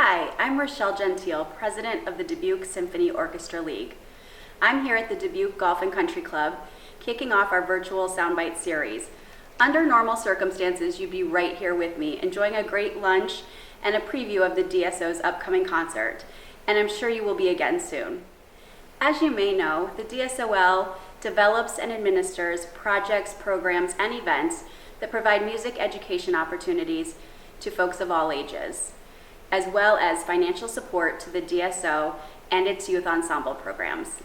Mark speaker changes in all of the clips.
Speaker 1: Hi, I'm Rochelle Gentile, president of the Dubuque Symphony Orchestra League. I'm here at the Dubuque Golf and Country Club, kicking off our virtual Soundbites series. Under normal circumstances, you'd be right here with me, enjoying a great lunch and a preview of the DSO's upcoming concert, and I'm sure you will be again soon. As you may know, the DSOL develops and administers projects, programs, and events that provide music education opportunities to folks of all ages, as well as financial support to the DSO and its youth ensemble programs.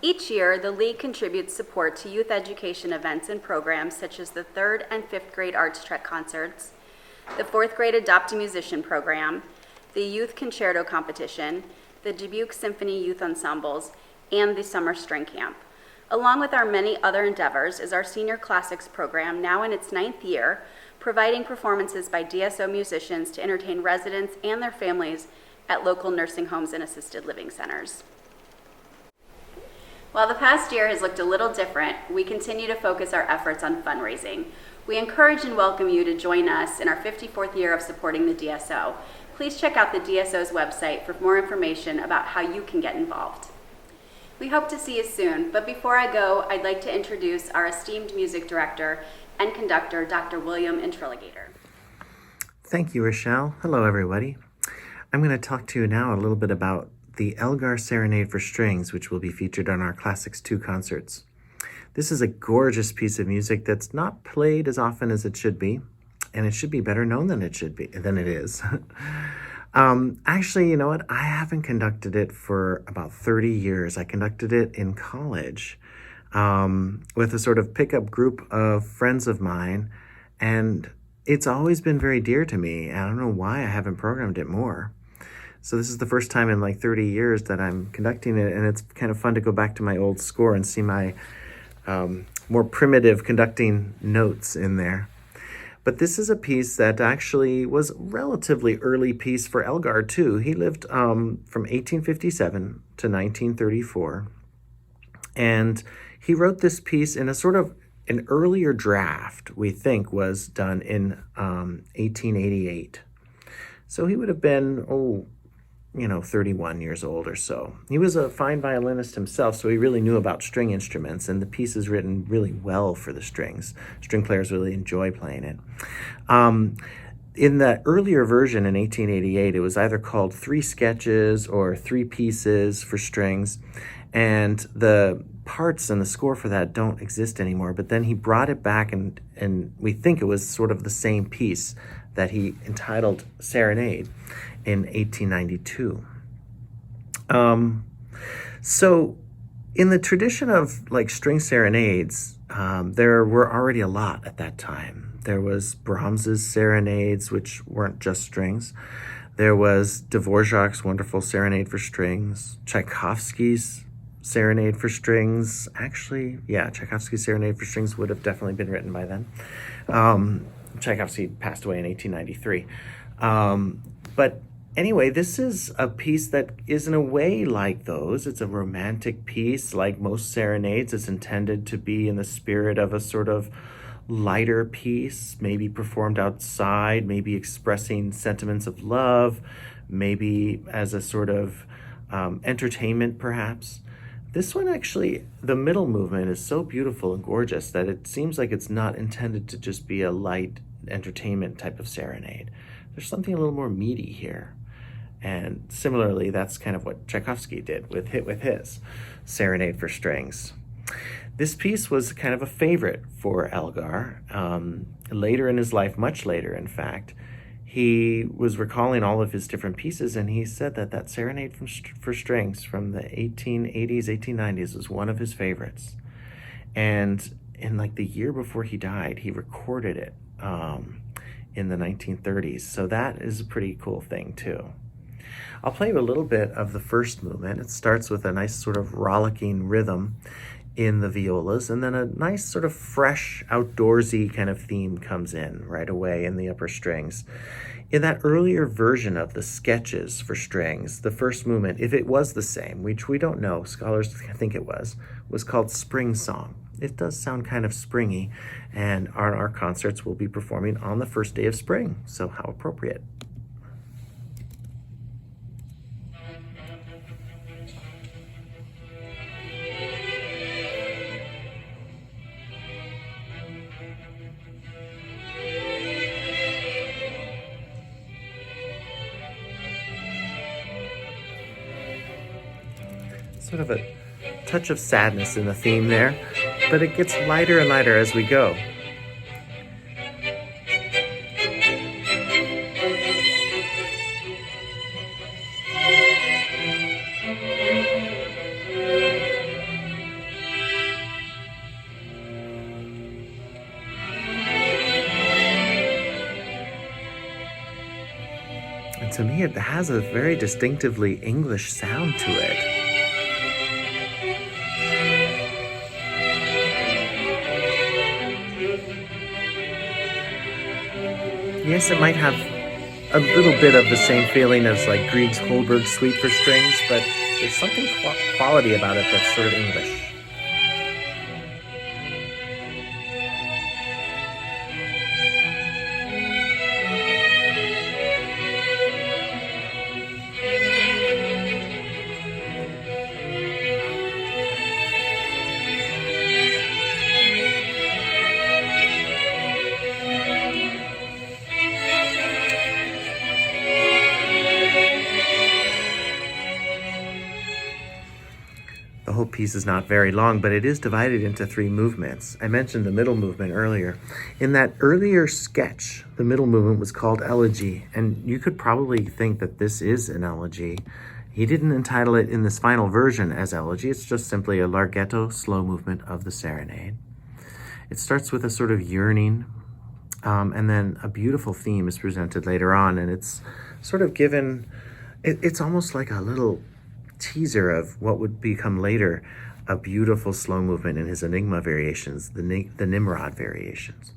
Speaker 1: Each year, the League contributes support to youth education events and programs such as the 3rd and 5th grade Arts Trek concerts, the 4th grade Adopt a Musician program, the Youth Concerto competition, the Dubuque Symphony Youth Ensembles, and the Summer String Camp. Along with our many other endeavors is our Senior Classics program, now in its 9th year, providing performances by DSO musicians to entertain residents and their families at local nursing homes and assisted living centers. While the past year has looked a little different, we continue to focus our efforts on fundraising. We encourage and welcome you to join us in our 54th year of supporting the DSO. Please check out the DSO's website for more information about how you can get involved. We hope to see you soon, but before I go, I'd like to introduce our esteemed music director and conductor, Dr. William Intriligator.
Speaker 2: Thank you, Rochelle. Hello, everybody. I'm going to talk to you now a little bit about the Elgar Serenade for Strings, which will be featured on our Classics 2 concerts. This is a gorgeous piece of music that's not played as often as it should be, and it should be better known than it is. Actually, you know what? I haven't conducted it for about 30 years. I conducted it in college with a sort of pickup group of friends of mine, and it's always been very dear to me. I don't know why I haven't programmed it more. So this is the first time in like 30 years that I'm conducting it, and it's kind of fun to go back to my old score and see my more primitive conducting notes in there. But this is a piece that actually was a relatively early piece for Elgar too. He lived from 1857 to 1934. And he wrote this piece in a sort of an earlier draft, we think was done in 1888. So he would have been, 31 years old or so. He was a fine violinist himself, so he really knew about string instruments, and the piece is written really well for the strings. String players really enjoy playing it. In the earlier version in 1888, it was either called 3 sketches or 3 pieces for strings, and the parts and the score for that don't exist anymore, but then he brought it back, and we think it was sort of the same piece that he entitled Serenade in 1892. So in the tradition of like string serenades, there were already a lot at that time. There was Brahms's serenades, which weren't just strings. There was Dvorak's wonderful Serenade for Strings, Tchaikovsky's Serenade for Strings. Actually, yeah, Tchaikovsky's Serenade for Strings would have definitely been written by then. Tchaikovsky passed away in 1893. But anyway, this is a piece that is in a way like those. It's a romantic piece. Like most serenades, it's intended to be in the spirit of a sort of lighter piece, maybe performed outside, maybe expressing sentiments of love, maybe as a sort of entertainment, perhaps. This one actually, the middle movement is so beautiful and gorgeous that it seems like it's not intended to just be a light entertainment type of serenade. There's something a little more meaty here. And similarly, that's kind of what Tchaikovsky did with his Serenade for Strings. This piece was kind of a favorite for Elgar. Later in his life, much later in fact, he was recalling all of his different pieces, and he said that Serenade for Strings from the 1880s, 1890s was one of his favorites. And in like the year before he died, he recorded it in the 1930s. So that is a pretty cool thing too. I'll play you a little bit of the first movement. It starts with a nice sort of rollicking rhythm in the violas, and then a nice sort of fresh, outdoorsy kind of theme comes in right away in the upper strings. In that earlier version of the sketches for strings, the first movement, if it was the same, which we don't know, scholars think it was called Spring Song. It does sound kind of springy, and our concerts will be performing on the first day of spring, so how appropriate. sort of a touch of sadness in the theme there, but it gets lighter and lighter as we go. And to me, it has a very distinctively English sound to it. Yes, it might have a little bit of the same feeling as like Grieg's Holberg Suite for strings, but there's something quality about it that's sort of English. The whole piece is not very long, but it is divided into 3 movements. I mentioned the middle movement earlier. In that earlier sketch, the middle movement was called Elegy, and you could probably think that this is an elegy. He didn't entitle it in this final version as Elegy. It's just simply a larghetto slow movement of the Serenade. It starts with a sort of yearning, and then a beautiful theme is presented later on, and it's sort of given, it's almost like a little teaser of what would become later a beautiful slow movement in his Enigma variations, the Nimrod variations.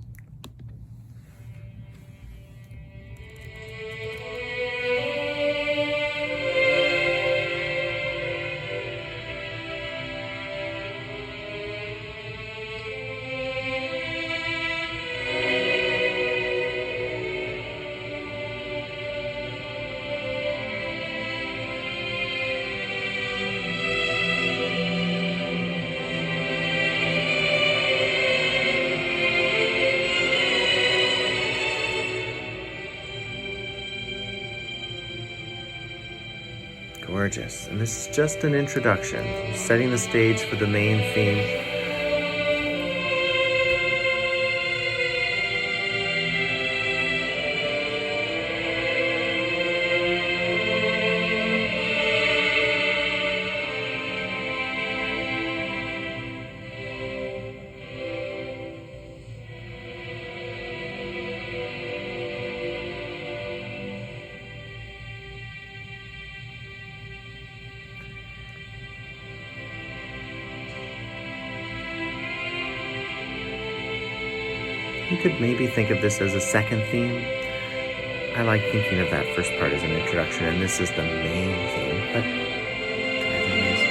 Speaker 2: Gorgeous. And this is just an introduction, setting the stage for the main theme. You could maybe think of this as a second theme. I like thinking of that first part as an introduction, and this is the main theme, but either way is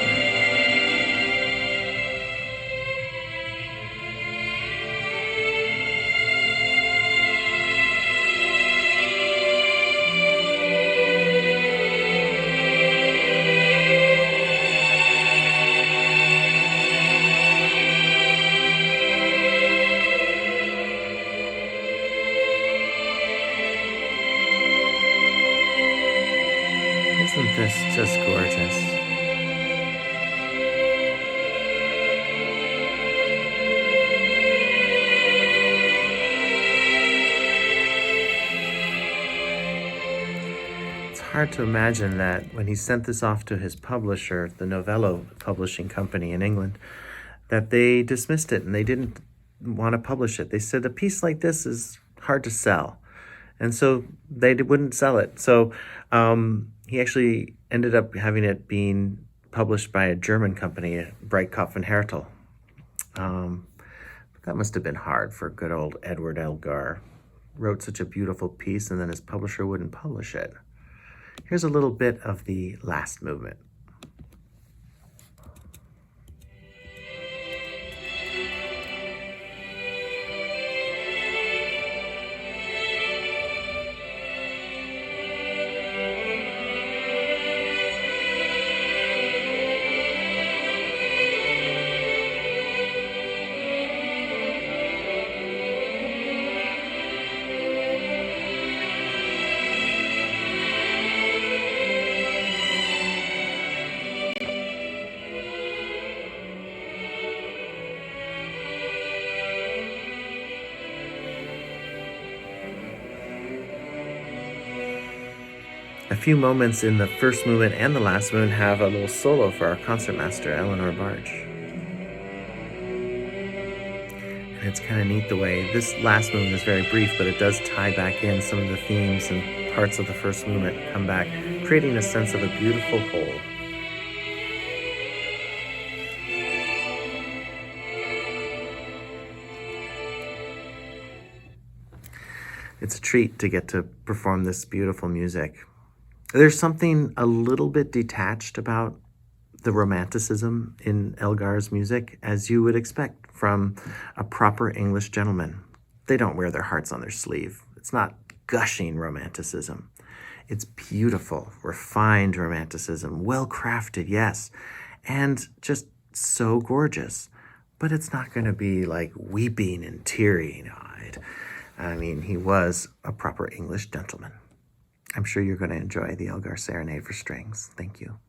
Speaker 2: Isn't this just gorgeous? It's hard to imagine that when he sent this off to his publisher, the Novello publishing company in England, that they dismissed it and they didn't want to publish it. They said a piece like this is hard to sell. And so they wouldn't sell it. So he actually ended up having it being published by a German company, Breitkopf and Härtel. That must have been hard for good old Edward Elgar. Wrote such a beautiful piece and then his publisher wouldn't publish it. Here's a little bit of the last movement. A few moments in the first movement and the last movement have a little solo for our concertmaster, Eleanor Barge. And it's kind of neat the way this last movement is very brief, but it does tie back in some of the themes and parts of the first movement come back, creating a sense of a beautiful whole. It's a treat to get to perform this beautiful music. There's something a little bit detached about the romanticism in Elgar's music, as you would expect from a proper English gentleman. They don't wear their hearts on their sleeve. It's not gushing romanticism. It's beautiful, refined romanticism, well-crafted, yes, and just so gorgeous. But it's not going to be like weeping and teary-eyed. I mean, he was a proper English gentleman. I'm sure you're going to enjoy the Elgar Serenade for strings. Thank you.